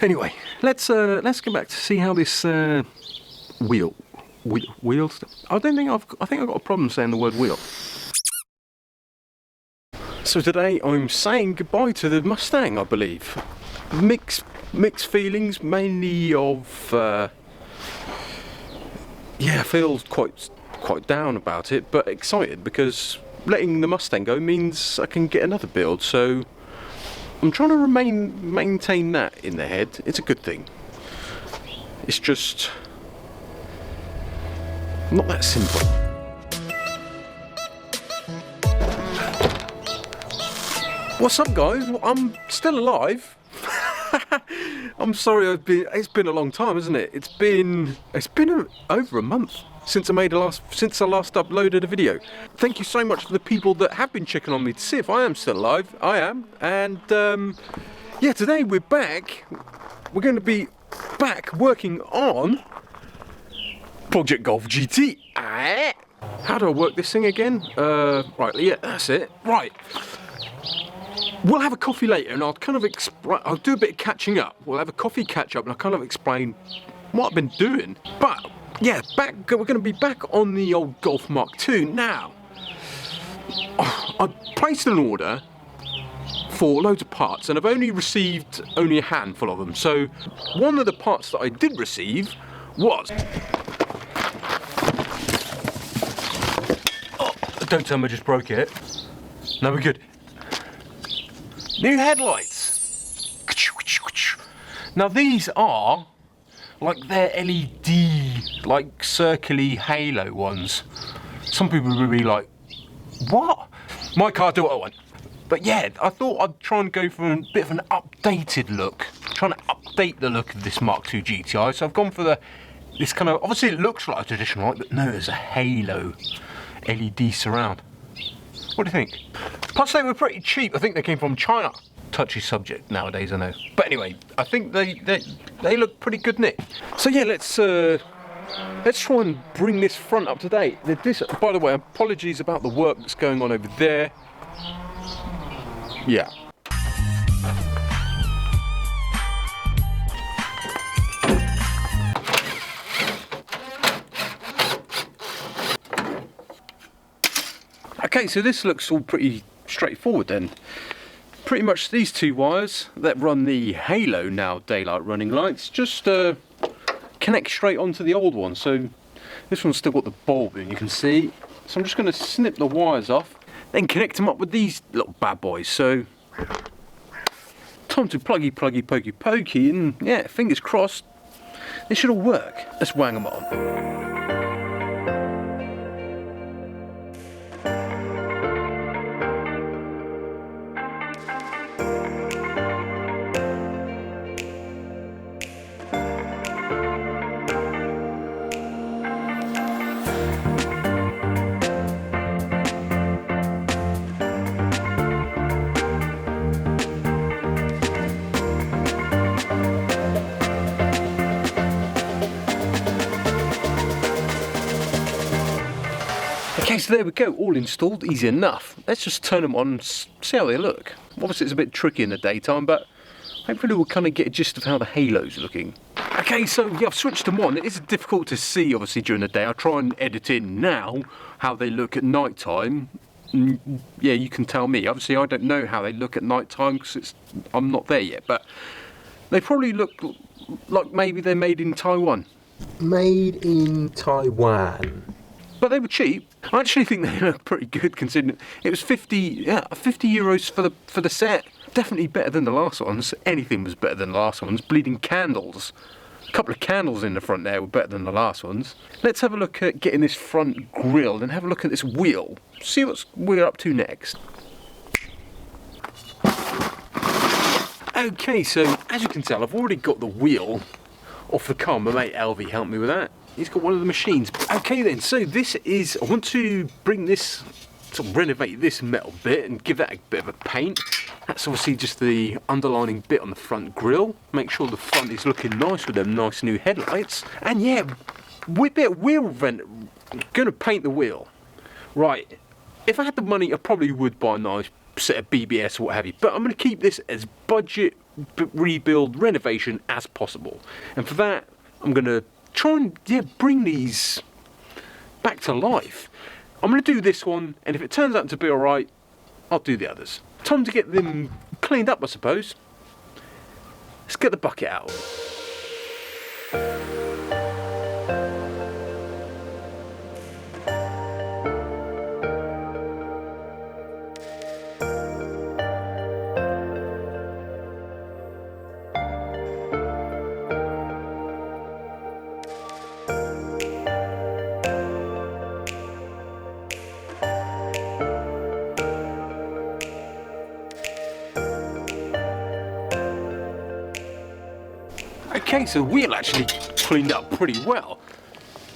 Anyway, let's get back to see how this wheels. I think I've got a problem saying the word wheel. So today I'm saying goodbye to the Mustang, I believe. Mixed feelings, mainly of yeah, I feel quite down about it, but excited because letting the Mustang go means I can get another build. So I'm trying to maintain that in the head. It's a good thing. It's just not that simple. What's up, guys? Well, I'm still alive. I'm sorry, it's been a long time, hasn't it? It's been over a month since I last uploaded a video. Thank you so much for the people that have been checking on me to see if I am still alive. I am, and yeah, today we're back. We're going to be back working on Project Golf GTI. How do I work this thing again? Right, yeah, that's it. Right. We'll have a coffee later, and I'll kind of I'll do a bit of catching up. We'll have a coffee catch up, and I'll kind of explain what I've been doing. But yeah, we're going to be back on the old Golf Mark II now. I placed an order for loads of parts, and I've only received a handful of them. So one of the parts that I did receive was, oh, don't tell me I just broke it. No, we're good. New headlights. Now these are like their LED, like circly halo ones. Some people will be like, what? My car do what I want. But yeah, I thought I'd try and go for a bit of an updated look. Trying to update the look of this Mark II GTI. So I've gone for this kind of, obviously it looks like a traditional, right? But no, there's a halo LED surround. What do you think? Plus they were pretty cheap. I think they came from China. Touchy subject nowadays, I know. But anyway, I think they look pretty good, Nick. So yeah, let's try and bring this front up to date. This, by the way, apologies about the work that's going on over there. Yeah. Okay, so this looks all pretty straightforward then. Pretty much these two wires that run the halo now daylight running lights just connect straight onto the old one. So this one's still got the bulb in, you can see. So I'm just going to snip the wires off, then connect them up with these little bad boys. So time to pluggy pokey, and yeah, fingers crossed, it should all work. Let's wang them on. Okay, so there we go, all installed, easy enough. Let's just turn them on and see how they look. Obviously it's a bit tricky in the daytime, but hopefully we'll kind of get a gist of how the halo's looking. Okay, so yeah, I've switched them on. It is difficult to see, obviously, during the day. I'll try and edit in now how they look at night time. Yeah, you can tell me. Obviously, I don't know how they look at night time because I'm not there yet, but they probably look like maybe they're made in Taiwan. Made in Taiwan. But they were cheap. I actually think they look pretty good considering it was 50 euros for the set. Definitely better than the last ones. Anything was better than the last ones. Bleeding candles. A couple of candles in the front there were better than the last ones. Let's have a look at getting this front grille and have a look at this wheel. See what we're up to next. Okay, so as you can tell, I've already got the wheel off the car. My mate LV helped me with that. He's got one of the machines. Okay then, so this is, I want to bring this, sort of renovate this metal bit and give that a bit of a paint. That's obviously just the underlining bit on the front grille. Make sure the front is looking nice with them nice new headlights. And yeah, with that wheel vent, I'm gonna paint the wheel. Right, if I had the money, I probably would buy a nice set of BBS or what have you, but I'm gonna keep this as budget rebuild, renovation as possible. And for that, I'm going to try and bring these back to life. I'm going to do this one, and if it turns out to be alright, I'll do the others. Time to get them cleaned up, I suppose. Let's get the bucket out. Okay, so the wheel actually cleaned up pretty well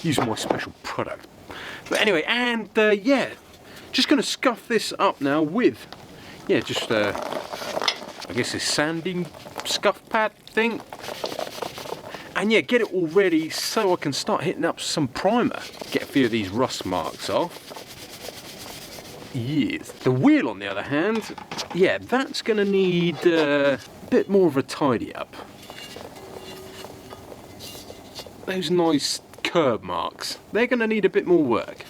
using my special product. But anyway, and yeah, just going to scuff this up now with, yeah, just I guess this sanding scuff pad thing. And yeah, get it all ready so I can start hitting up some primer. Get a few of these rust marks off. Yes. The wheel, on the other hand, yeah, that's going to need a bit more of a tidy up. Those nice curb marks, they're going to need a bit more work.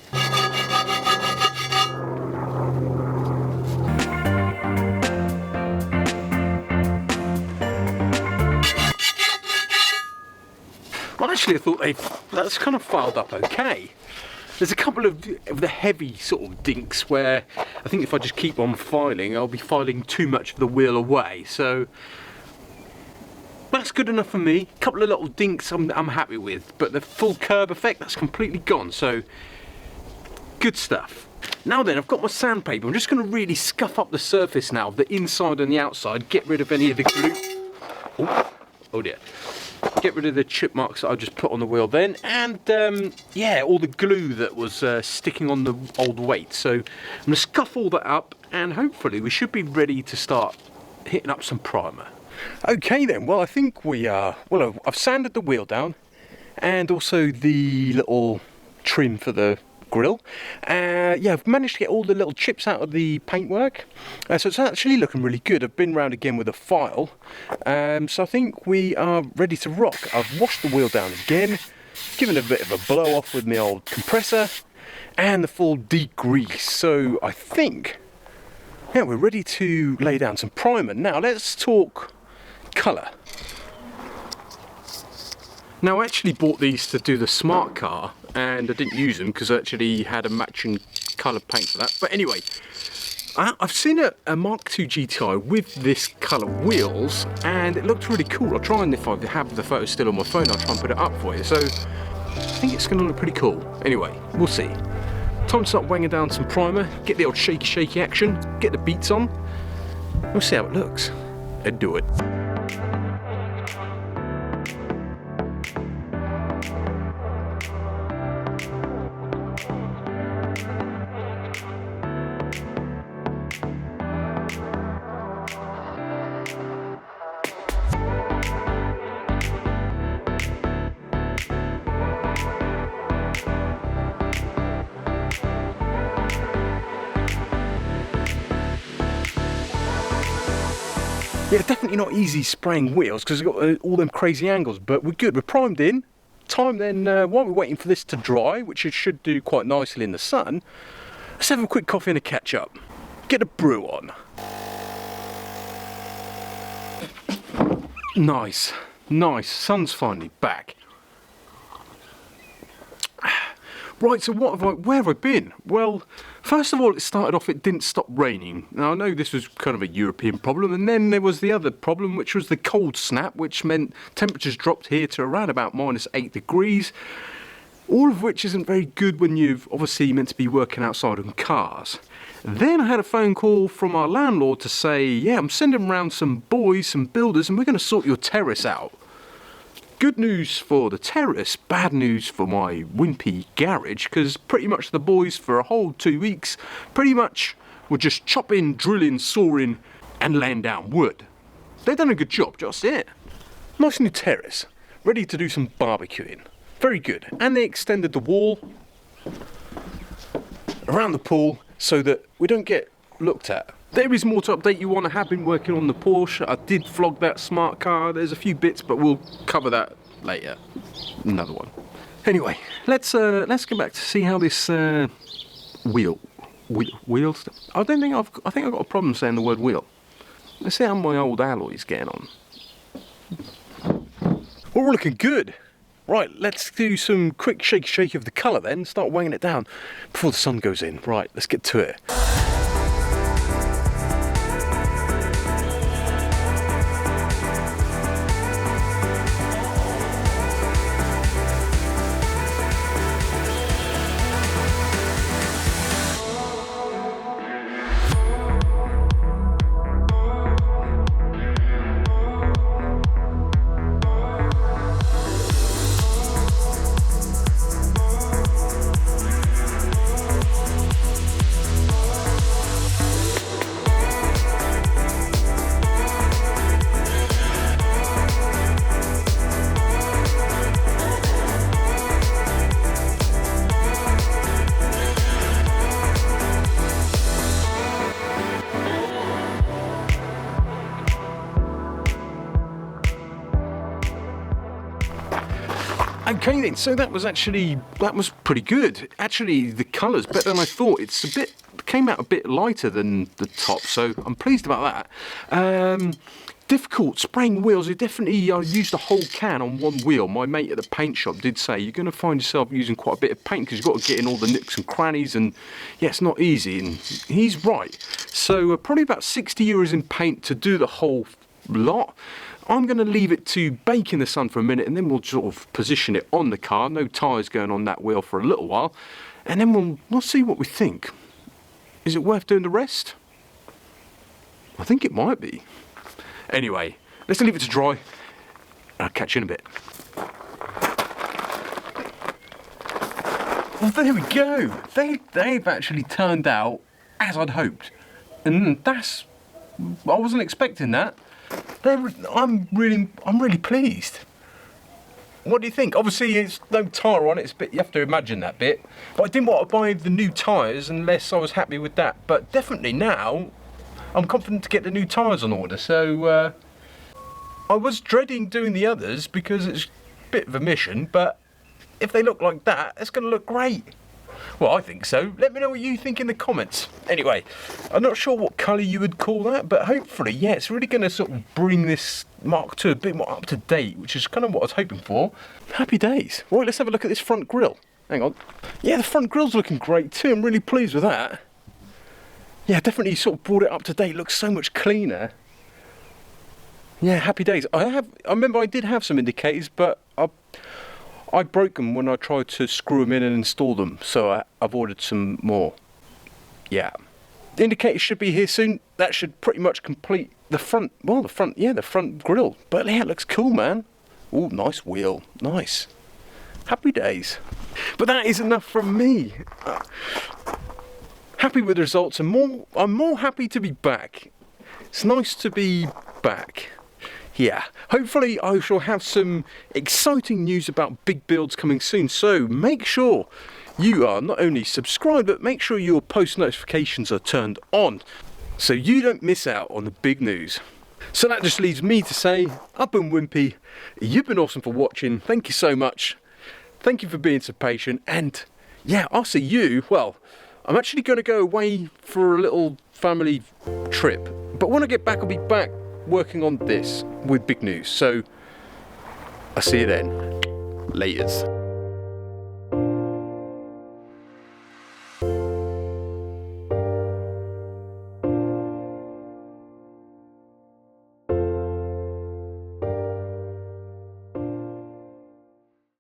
Well, actually I thought that's kind of filed up okay. There's a couple of the heavy sort of dinks where I think if I just keep on filing, I'll be filing too much of the wheel away, so that's good enough for me. A couple of little dinks I'm happy with, but the full curb effect, that's completely gone, so good stuff. Now then, I've got my sandpaper. I'm just going to really scuff up the surface now, the inside and the outside, get rid of any of the glue. Oh dear. Get rid of the chip marks that I just put on the wheel then, and yeah, all the glue that was sticking on the old weight. So I'm going to scuff all that up, and hopefully we should be ready to start hitting up some primer. Okay then, well I think we are, well I've sanded the wheel down and also the little trim for the grille. Yeah, I've managed to get all the little chips out of the paintwork, so it's actually looking really good. I've been round again with a file, so I think we are ready to rock. I've washed the wheel down again, given it a bit of a blow off with my old compressor and the full degrease, so I think, yeah, we're ready to lay down some primer. Now let's talk colour. Now I actually bought these to do the smart car and I didn't use them because I actually had a matching colour paint for that. But anyway, I've seen a Mark II GTI with this colour wheels and it looked really cool. I'll try, and if I have the photo still on my phone, I'll try and put it up for you. So I think it's going to look pretty cool. Anyway, we'll see. Time to start wanging down some primer, get the old shaky action, get the beats on. We'll see how it looks and do it. Yeah, definitely not easy spraying wheels because it's got all them crazy angles, but we're good, we're primed in. Time then, while we're waiting for this to dry, which it should do quite nicely in the sun, let's have a quick coffee and a catch up. Get a brew on. Nice, nice, sun's finally back. Right, so where have I been? Well, first of all, it started off, it didn't stop raining. Now, I know this was kind of a European problem, and then there was the other problem, which was the cold snap, which meant temperatures dropped here to around about -8 degrees, all of which isn't very good when you've obviously meant to be working outside on cars. Then I had a phone call from our landlord to say, yeah, I'm sending around some boys, some builders, and we're going to sort your terrace out. Good news for the terrace, bad news for my Wimpy garage, because pretty much the boys for a whole 2 weeks pretty much were just chopping, drilling, sawing and laying down wood. They've done a good job, just it. Nice new terrace, ready to do some barbecuing. Very good. And they extended the wall around the pool so that we don't get looked at There is more to update you on. I have been working on the Porsche. I did vlog that smart car. There's a few bits, but we'll cover that later. Another one. Anyway, let's get back to see how this wheels. I think I've got a problem saying the word wheel. Let's see how my old alloy's getting on. We're all looking good. Right, let's do some quick shake of the colour then. Start weighing it down before the sun goes in. Right, let's get to it. Okay then, so that was pretty good. Actually, the colour's better than I thought. Came out a bit lighter than the top, so I'm pleased about that. Difficult spraying wheels. I used a whole can on one wheel. My mate at the paint shop did say you're going to find yourself using quite a bit of paint because you've got to get in all the nooks and crannies, and yeah, it's not easy, and he's right. So probably about 60 euros in paint to do the whole lot. I'm going to leave it to bake in the sun for a minute, and then we'll sort of position it on the car. No tyres going on that wheel for a little while, and then we'll see what we think. Is it worth doing the rest? I think it might be. Anyway, let's leave it to dry. I'll catch you in a bit. Well, there we go. They've actually turned out as I'd hoped, and I wasn't expecting that. I'm really pleased. What do you think? Obviously, it's no tyre on it. You have to imagine that bit. But I didn't want to buy the new tyres unless I was happy with that. But definitely now, I'm confident to get the new tyres on order. So I was dreading doing the others because it's a bit of a mission. But if they look like that, it's going to look great. Well, I think so. Let me know what you think in the comments. Anyway, I'm not sure what colour you would call that, but hopefully, yeah, it's really going to sort of bring this Mark II a bit more up to date, which is kind of what I was hoping for. Happy days. Right, let's have a look at this front grille. Hang on. Yeah, the front grille's looking great too. I'm really pleased with that. Yeah, definitely sort of brought it up to date. Looks so much cleaner. Yeah, happy days. I remember I did have some indicators, but I broke them when I tried to screw them in and install them, so I've ordered some more. Yeah. The indicators should be here soon. That should pretty much complete the front grille. But yeah, it looks cool, man. Ooh, nice wheel. Nice. Happy days. But that is enough from me. Happy with the results, and I'm more happy to be back. It's nice to be back. Yeah, hopefully I shall have some exciting news about big builds coming soon, so make sure you are not only subscribed, but make sure your post notifications are turned on so you don't miss out on the big news. So that just leaves me to say, I've been Wimpy, you've been awesome for watching, thank you so much, thank you for being so patient, and yeah, I'll see you, well, I'm actually going to go away for a little family trip, but when I get back I'll be back working on this with big news, so I'll see you then. Laters.